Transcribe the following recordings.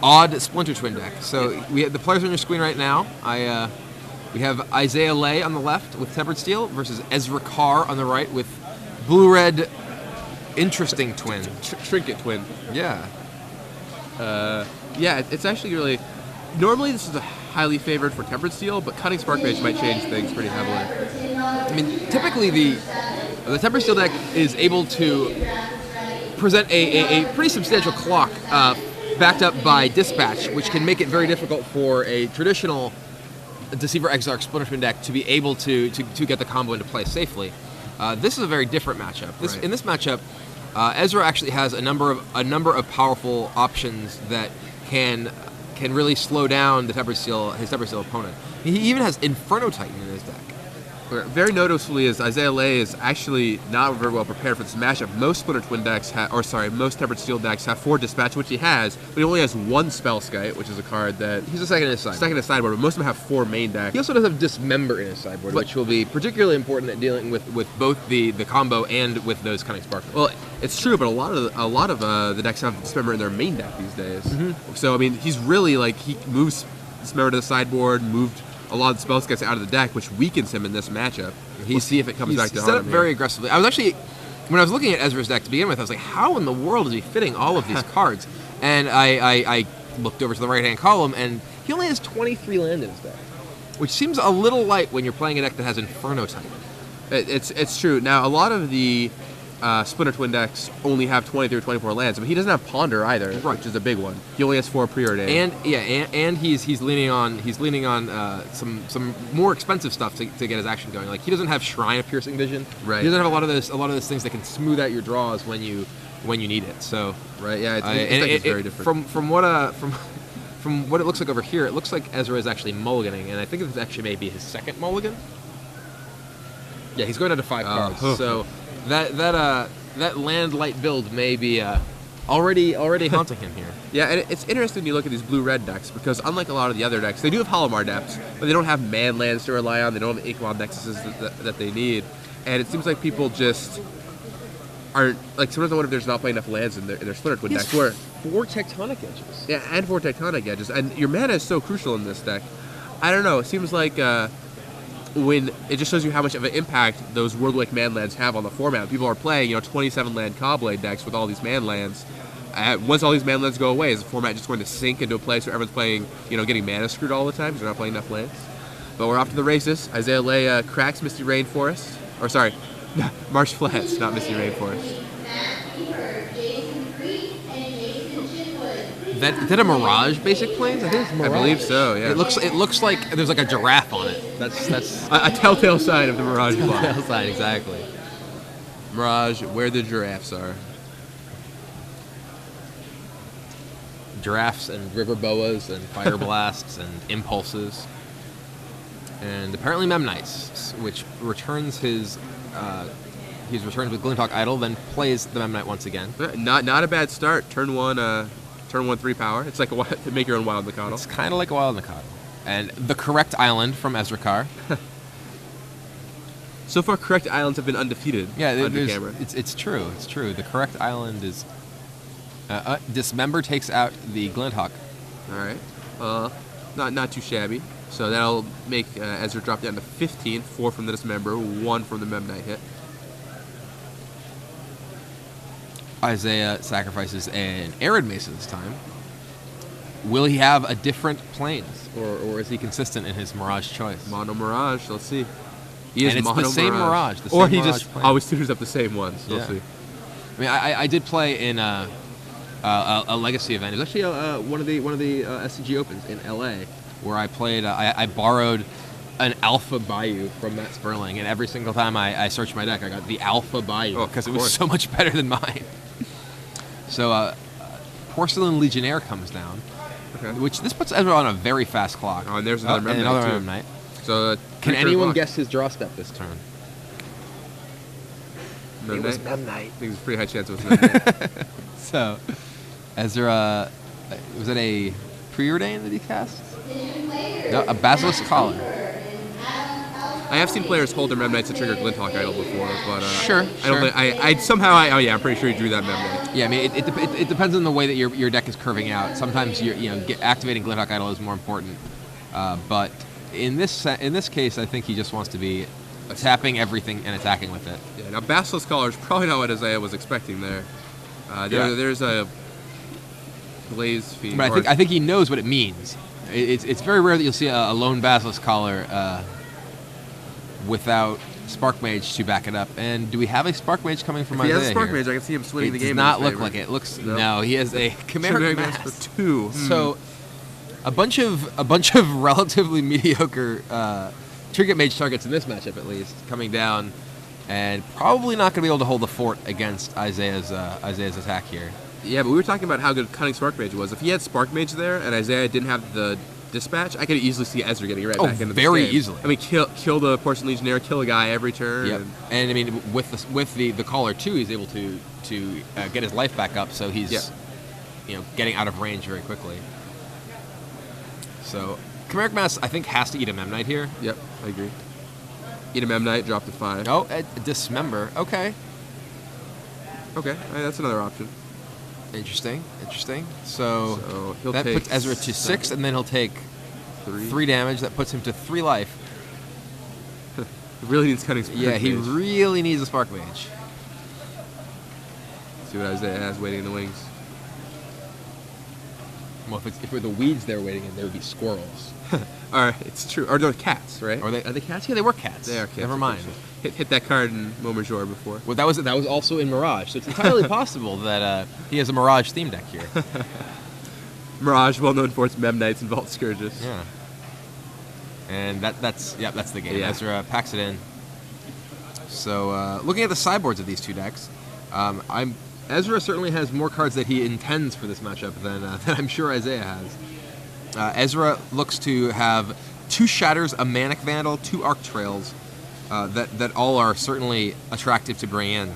odd Splinter Twin deck. So the players on your screen right now. We have Isaiah Lay on the left with Tempered Steel versus Ezra Carr on the right with blue-red interesting twin. Trinket twin. Yeah. Yeah, it's actually really... Normally this is a highly favored for Tempered Steel, but Cunning Spark Mage might change things pretty heavily. I mean, typically the Tempered Steel deck is able to present a pretty substantial clock backed up by Dispatch, which can make it very difficult for a traditional Deceiver Exarch Splinter Twin deck to be able to get the combo into play safely. This is a very different matchup. In this matchup, Ezra actually has a number of powerful options that can really slow down his Tempered Steel opponent. He even has Inferno Titan in his deck. Very noticeably is Isaiah Lay is actually not very well prepared for this matchup. Most Splinter Twin decks, most Tempered Steel decks have 4 Dispatch, which he has, but he only has 1 Spellskite, which is a card that... He's a second in his sideboard. But most of them have 4 main decks. He also does have Dismember in his sideboard, which will be particularly important at dealing with both the combo and with those Cunning Spark. Well, it's true, but a lot of the decks have Dismember in their main deck these days. Mm-hmm. So, I mean, he's really, he moves Dismember to the sideboard, moved a lot of the Spellskites out of the deck, which weakens him in this matchup. We'll see if it comes back to haunt him. He's set up very aggressively. I was actually, when I was looking at Ezra's deck to begin with, I was like, how in the world is he fitting all of these cards? And I looked over to the right-hand column, and he only has 23 land in his deck, which seems a little light when you're playing a deck that has Inferno Titan. It's true. Now, a lot of the Splinter Twin decks only have 23 or 24 lands. I mean, he doesn't have Ponder either, which is a big one. He only has 4 preordained. And he's leaning on some more expensive stuff to get his action going. Like, he doesn't have Shrine of Piercing Vision. Right. He doesn't have a lot of those things that can smooth out your draws when you need it. So right, yeah, it's very different. From what it looks like over here, it looks like Ezra is actually mulliganing, and I think this actually may be his second mulligan. Yeah, he's going down to 5 cards. So that land light build may be already haunting him here. Yeah, and it's interesting when you look at these blue-red decks, because unlike a lot of the other decks, they do have Holomar depths, but they don't have man lands to rely on, they don't have Inkmoth Nexuses that they need, and it seems like people just aren't, sometimes I wonder if there's not playing enough lands in their Splinter Twin decks. 4 Tectonic Edges. Yeah, and 4 Tectonic Edges, and your mana is so crucial in this deck. I don't know, it seems like... when it just shows you how much of an impact those Worldwake man lands have on the format. People are playing, 27 land Cobblade decks with all these man lands. Once all these man lands go away, is the format just going to sink into a place where everyone's playing, getting mana screwed all the time because they're not playing enough lands? But we're off to the races. Isaiah Lay cracks Misty Rainforest. Or sorry, Marsh Flats, not Misty Rainforest. Is that a Mirage basic planes? I think it's Mirage. I believe so, yeah. It looks like there's a giraffe on it. That's a telltale sign of the Mirage block. Telltale sign, exactly. Mirage, where the giraffes are. Giraffes and river boas and fire blasts and impulses. And apparently Memnites, which returns he's returned with Glinthawk Idol, then plays the Memnite once again. Not a bad start. Turn 1 3 power. It's like to make your own Wild Mikado. It's kind of like a Wild Mikado. And the correct island from Ezra Carr. So far, correct islands have been undefeated. Yeah, under camera. It's true. It's true. The correct island is Dismember takes out the Glinthawk. All right. Not too shabby. So that'll make Ezra drop down to 15. 4 from the Dismember, 1 from the Memnite hit. Isaiah sacrifices an Arid Mesa this time. Will he have a different planes, or is he consistent in his Mirage choice? Mono Mirage, let's see. It's the same Mirage. Or he just always tutors up the same ones. We'll see. I mean, I did play in a Legacy event. It was actually one of the SCG Opens in LA, where I played. I borrowed an Alpha Bayou from Matt Sperling, and every single time I searched my deck, I got the Alpha Bayou because it was so much better than mine. So Porcelain Legionnaire comes down, which this puts Ezra on a very fast clock. Oh, and there's another Memnite. So can anyone guess his draw step this turn? Memnite? It was Memnite. I think there's a pretty high chance it was Memnite. So Ezra, was it a Preordain that he cast? No, a Basilisk Collar. I have seen players hold their Mem Knights to trigger Glinthawk Idol before, but Sure. I don't think I'm pretty sure he drew that Mem Knight. Yeah, I mean, it depends on the way that your deck is curving out. Sometimes activating Glinthawk Idol is more important, but in this case, I think he just wants to be tapping everything and attacking with it. Yeah. Now Basilisk Collar is probably not what Isaiah was expecting there. There's a Blaze Fiend. But I think he knows what it means. It's very rare that you'll see a lone Basilisk Collar without Spark Mage to back it up. And do we have a Spark Mage coming from Isaiah? He has a Spark here? Mage. I can see him swinging the game. It does not look like it. Looks no. He has a Chimeric Mass for 2. So a bunch of relatively mediocre Trinket Mage targets in this matchup, at least, coming down, and probably not going to be able to hold the fort against Isaiah's attack here. Yeah, but we were talking about how good Cunning Spark Mage was. If he had Spark Mage there and Isaiah didn't have the Dispatch, I could easily see Ezra getting right back into the very game. easily. I mean, kill the Porcelain Legionnaire, kill a guy every turn. Yep. And I mean, with the Collar too, he's able to get his life back up, so he's getting out of range very quickly. So Chimeric Mass, I think, has to eat a Mem Knight here. Yep, I agree. Eat a Mem Knight, drop to 5. Oh, Dismember. Okay. Okay, that's another option. Interesting. So he'll that take puts Ezra to 6, and then he'll take 3 damage. That puts him to 3 life. He really needs Cunning Spark Mage. Yeah, he really needs a Spark Mage. See what Isaiah has waiting in the wings. Well, if it were the weeds they were waiting in, there would be squirrels. All right, it's true. Or they're cats, right? Are they cats? Yeah, they were cats. They are cats. Never mind. Hit that card in Momajor before. Well, that was also in Mirage, so it's entirely possible that he has a Mirage theme deck here. Mirage, well known for its Mem Knights and Vault Scourges. Yeah. And that's the game. Yeah. Ezra packs it in. So looking at the sideboards of these two decks, Ezra certainly has more cards that he intends for this matchup than I'm sure Isaiah has. Ezra looks to have 2 Shatters, a Manic Vandal, 2 Arc Trails, that all are certainly attractive to bring in.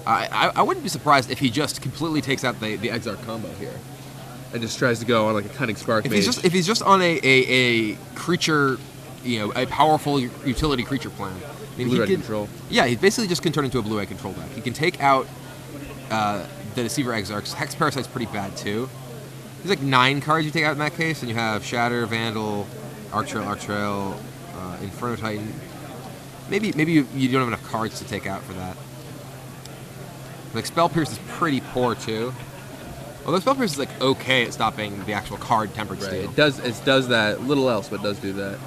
I wouldn't be surprised if he just completely takes out the Exarch combo here. And just tries to go on like a Cunning Spark Mage. If he's just on a creature, a powerful utility creature plan. I mean, Blue-red control. Yeah, he basically just can turn into a blue-red control deck. He can take out the Deceiver Exarchs. Hex Parasite's pretty bad too. There's like 9 cards you take out in that case, and you have Shatter, Vandal, Arc Trail, Inferno Titan. Maybe you don't have enough cards to take out for that. Like Spell Pierce is pretty poor too. Although Spell Pierce is like okay at stopping the actual card Tempered Steel. It does that. Little else, but it does do that.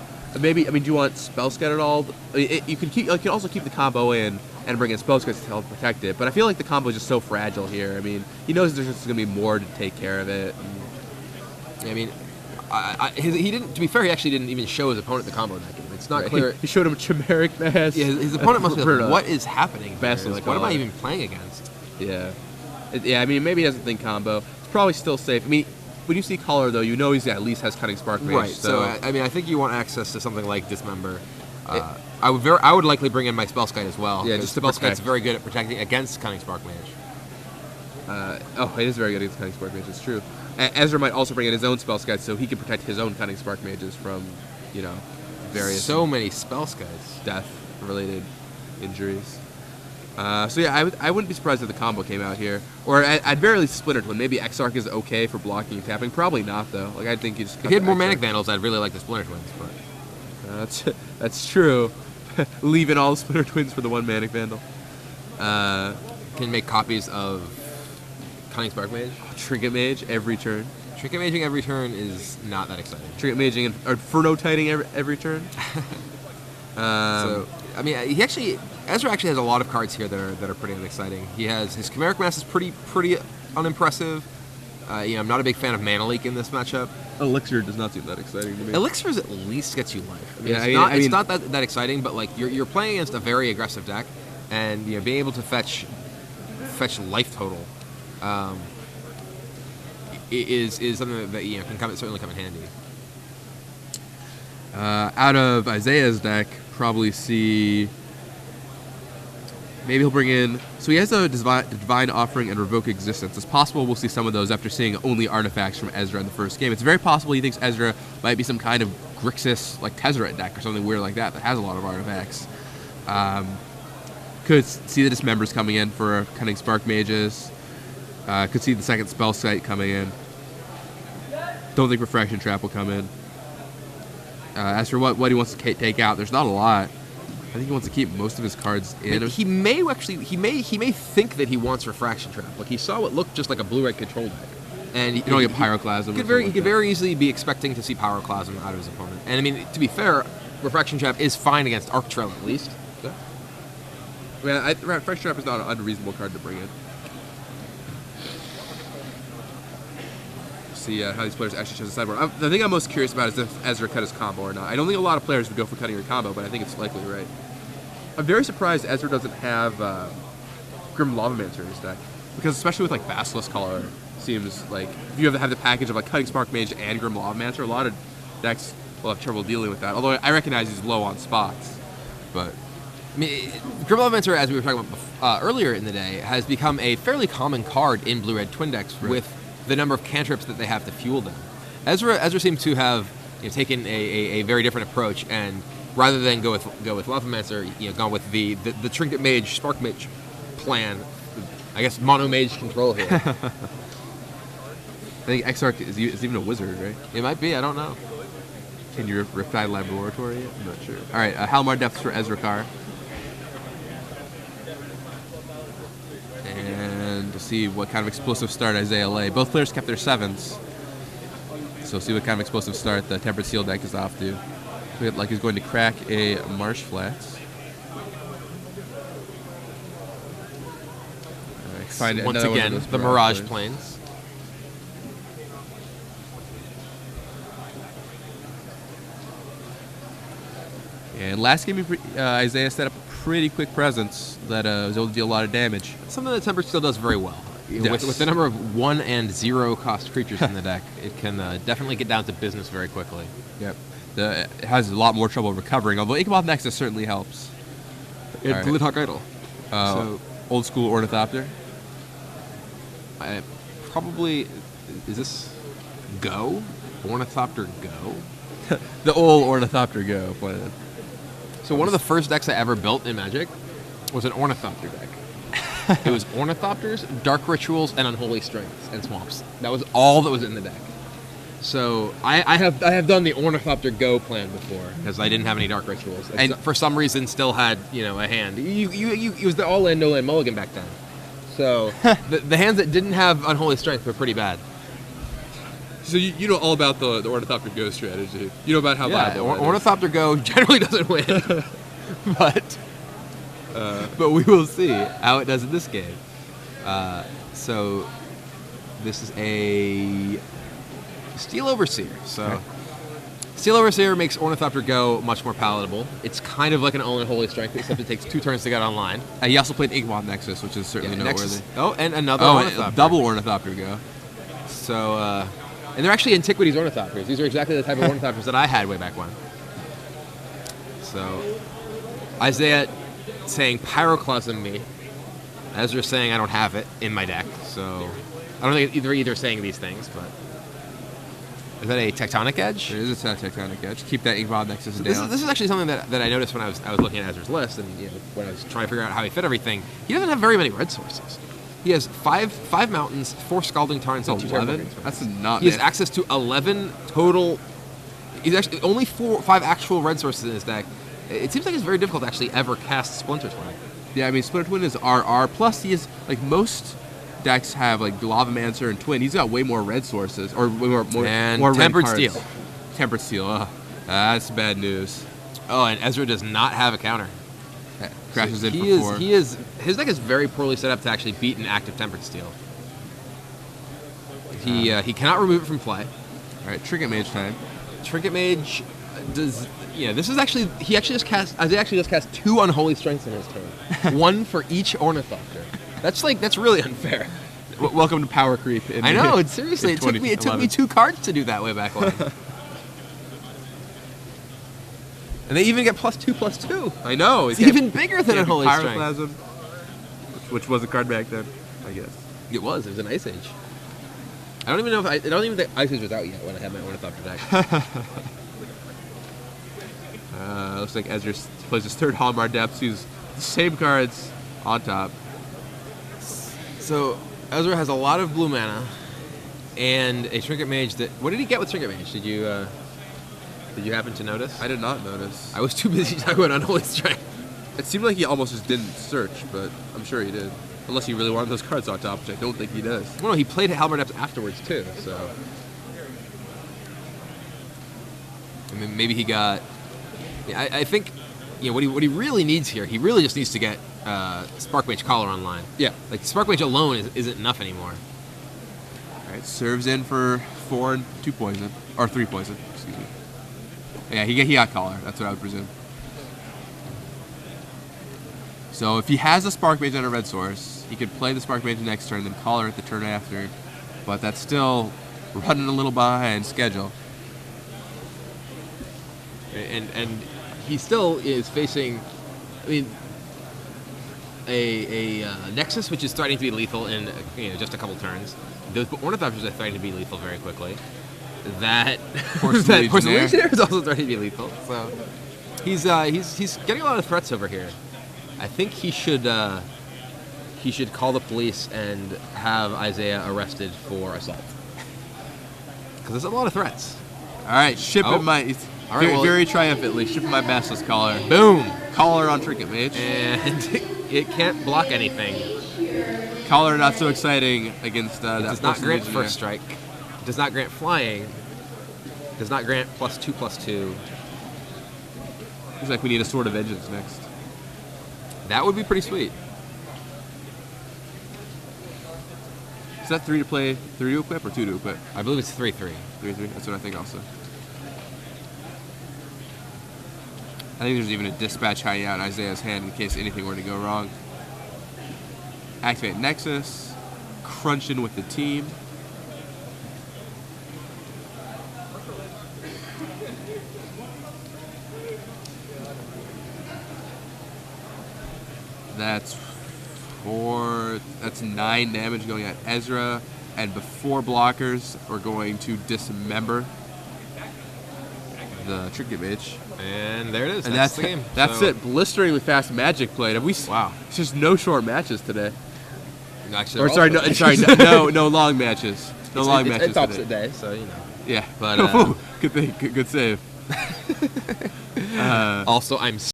Do you want Spell Scout at all? You can also keep the combo in and bring in Spell Scout to help protect it. But I feel like the combo is just so fragile here. I mean, he knows there's just going to be more to take care of it. I mean, he didn't. To be fair, he actually didn't even show his opponent the combo in that game. It's not clear. He showed him Chimeric Mass. Yeah, his opponent must be like, what is happening here? Like, what am I even playing against? Yeah. I mean, maybe he doesn't think combo. It's probably still safe. I mean, when you see Collar, though, you know he at least has Cunning Spark Mage. Right. So I mean, I think you want access to something like Dismember. I would likely bring in my Spellskite as well. Yeah, just to Spellskite's very good at protecting against Cunning Spark Mage. It is very good against Cunning Spark Mage. It's true. Ezra might also bring in his own Spellskite so he can protect his own Cunning Spark Mages from, various so many Spellskites, death-related injuries. So yeah, I wouldn't be surprised if the combo came out here, or I'd very least Splinter Twin. Maybe Exarch is okay for blocking and tapping. Probably not though. Like I think you just. If he had more Manic Vandals, I'd really like the Splinter Twins. But that's true. Leaving all the Splinter Twins for the one Manic Vandal. Can make copies of Cunning Spark Mage. Trinket Mage every turn. Trinket Maging every turn is not that exciting. Trinket Maging and Inferno Titing every turn. So I mean, Ezra actually has a lot of cards here that are pretty unexciting. He has his Chimeric Mass is pretty unimpressive. I'm not a big fan of Mana Leak in this matchup. Elixir does not seem that exciting to me. Elixir at least gets you life. It's not that exciting, but like you're playing against a very aggressive deck, and being able to fetch life total is something that can certainly come in handy. Out of Isaiah's deck, probably see. Maybe he'll bring in. So he has a Divine Offering and Revoke Existence. It's possible we'll see some of those after seeing only artifacts from Ezra in the first game. It's very possible he thinks Ezra might be some kind of Grixis like Tezzeret deck or something weird like that has a lot of artifacts. Could see the Dismembers coming in for Cunning Spark Mages. Could see the second Spell Site coming in. Don't think Refraction Trap will come in. As for what he wants to take out, there's not a lot. I think he wants to keep most of his cards in. He may think that he wants Refraction Trap. Like he saw what looked just like a blue-red control deck, and you don't get Pyroclasm. He could very easily be expecting to see Pyroclasm out of his opponent. And I mean, to be fair, Refraction Trap is fine against Arc Trail at least. Yeah. I mean, Refraction Trap is not an unreasonable card to bring in. See how these players actually chose the sideboard. The thing I'm most curious about is if Ezra cut his combo or not. I don't think a lot of players would go for cutting your combo, but I think it's likely right. I'm very surprised Ezra doesn't have Grim Lavamancer in his deck, because especially with like Basilisk Collar, seems like if you have the package of like Cutting Spark Mage and Grim Lavamancer, a lot of decks will have trouble dealing with that. Although I recognize he's low on spots, but I mean, Grim Lavamancer, as we were talking about earlier in the day, has become a fairly common card in blue-red twin decks with the number of cantrips that they have to fuel them. Ezra seems to have taken a very different approach, and rather than go with Lavamancer, gone with the Trinket Mage, Spark Mage plan. I guess Mono Mage control here. I think Exarch is even a wizard, right? It might be. I don't know. Can you Riptide Laboratory? I'm not sure. All right, Halmar Depths for Ezra Carr. And to see what kind of explosive start Isaiah lay. Both players kept their 7s. So see what kind of explosive start the Tempered Seal deck is off to. Look like he's going to crack a Marsh Flats. Once again, the Mirage Plains. And last game, Isaiah set up a pretty quick presence that was able to deal a lot of damage. Something that Tempered Steel does very well. Yes. With the number of 1 and 0 cost creatures in the deck, it can definitely get down to business very quickly. Yep. It has a lot more trouble recovering, although Ichabod Nexus certainly helps. And Glithawk Idol. So, old school Ornithopter. Probably, is this Go? Ornithopter Go? The old Ornithopter Go plan. So one of the first decks I ever built in Magic was an Ornithopter deck. It was Ornithopters, Dark Rituals, and Unholy Strengths and Swamps. That was all that was in the deck. So I have done the Ornithopter Go plan before because I didn't have any Dark Rituals, and for some reason still had a hand. It was the all-in no-land mulligan back then. So the hands that didn't have Unholy Strength were pretty bad. So you know all about the Ornithopter Go strategy. You know about how viable Ornithopter Go generally doesn't win, but we will see how it does in this game. So this is a Steel Overseer. So Steel Overseer makes Ornithopter Go much more palatable. It's kind of like an Unholy Strength, except it takes 2 turns to get online. He also played Ichabod Nexus, which is certainly noteworthy. And another Ornithopter. Double Ornithopter Go. So, and they're actually Antiquities Ornithopters. These are exactly the type of Ornithopters that I had way back when. So, Isaiah saying Pyroclasm me. Ezra saying I don't have it in my deck. So, I don't think either saying these things, but... Is that a Tectonic Edge? It is a Tectonic Edge. Keep that Ichabod Nexus down. This is actually something that I noticed when I was looking at Ezra's list, and when I was trying to figure out how he fit everything. He doesn't have very many red sources. He has five mountains, 4 Scalding Tarns, and 2 11. That's not. He has access to 11 total. He's actually only 5 actual red sources in his deck. It seems like it's very difficult to actually ever cast Splinter Twin. Yeah, I mean Splinter Twin is RR. Plus, he is like most decks have like Lavamancer and Twin. He's got way more red sources, or way more and more Tempered red Steel. Tempered Steel. That's bad news. Oh, and Ezra does not have a counter. Crashes so in for 4. His deck is very poorly set up to actually beat an active Tempered Steel. He cannot remove it from play. All right, Trinket Mage time. Trinket Mage does. This is actually Isaiah actually just cast 2 Unholy Strengths in his turn, 1 for each Ornithopter. That's really unfair. Welcome to power creep. I know. Seriously, it took me 2 cards to do that way back when. And they even get +2/+2. I know. It's even bigger than Unholy Strength. Pyroclasm, which was a card back then, I guess. It was an Ice Age. I don't even think Ice Age was out yet when I had my Ornithopter deck. Looks like Ezra plays his third Hallmark Depths. He's the same cards on top. So Ezra has a lot of blue mana and a Trinket Mage. What did he get with Trinket Mage? Did you happen to notice? I did not notice. I was too busy talking about Unholy Strike. It seemed like he almost just didn't search, but I'm sure he did. Unless he really wanted those cards on top, which I don't think he does. Well, no, he played Halberd Depths afterwards too. So I mean, maybe he got. Yeah, I think what he really needs here. He really just needs to get Spark Mage Collar online. Yeah. Like Spark Mage alone isn't enough anymore. All right, serves in for 4 and 2 poison, or 3 poison. Excuse me. Yeah, he got Collar. That's what I would presume. So if he has a Spark Mage on a red source, he could play the Spark Mage next turn, then Collar it the turn after. But that's still running a little behind schedule. And he still is facing, I mean, a Nexus, which is starting to be lethal in just a couple turns. Those Ornithopters are starting to be lethal very quickly. That Porcelain Legionnaire is also starting to be lethal. So he's getting a lot of threats over here. I think he should call the police and have Isaiah arrested for assault. Because there's a lot of threats. All right, shipping my very triumphantly shipping my Basilisk Collar. Boom, Collar on Trinket Mage, and it can't block anything. Collar not so exciting against that. Does not grant first strike. Does not grant flying. Does not grant +2/+2. Looks like we need a Sword of Vengeance next. That would be pretty sweet. Is that 3 to play, 3 to equip, or 2 to equip? I believe it's 3/3. 3/3. That's what I think also. I think there's even a dispatch hiding out in Isaiah's hand in case anything were to go wrong. Activate Nexus. Crunch in with the team. That's 9 damage going at Ezra, and before blockers, we're going to dismember the Trinket Mage. And there it is. And that's the game. That's it. Blisteringly fast Magic played. Wow. It's just no short matches today. Actually, No long matches. No long matches it's opposite today. day, so Yeah. But good thing. Good save. Also, I'm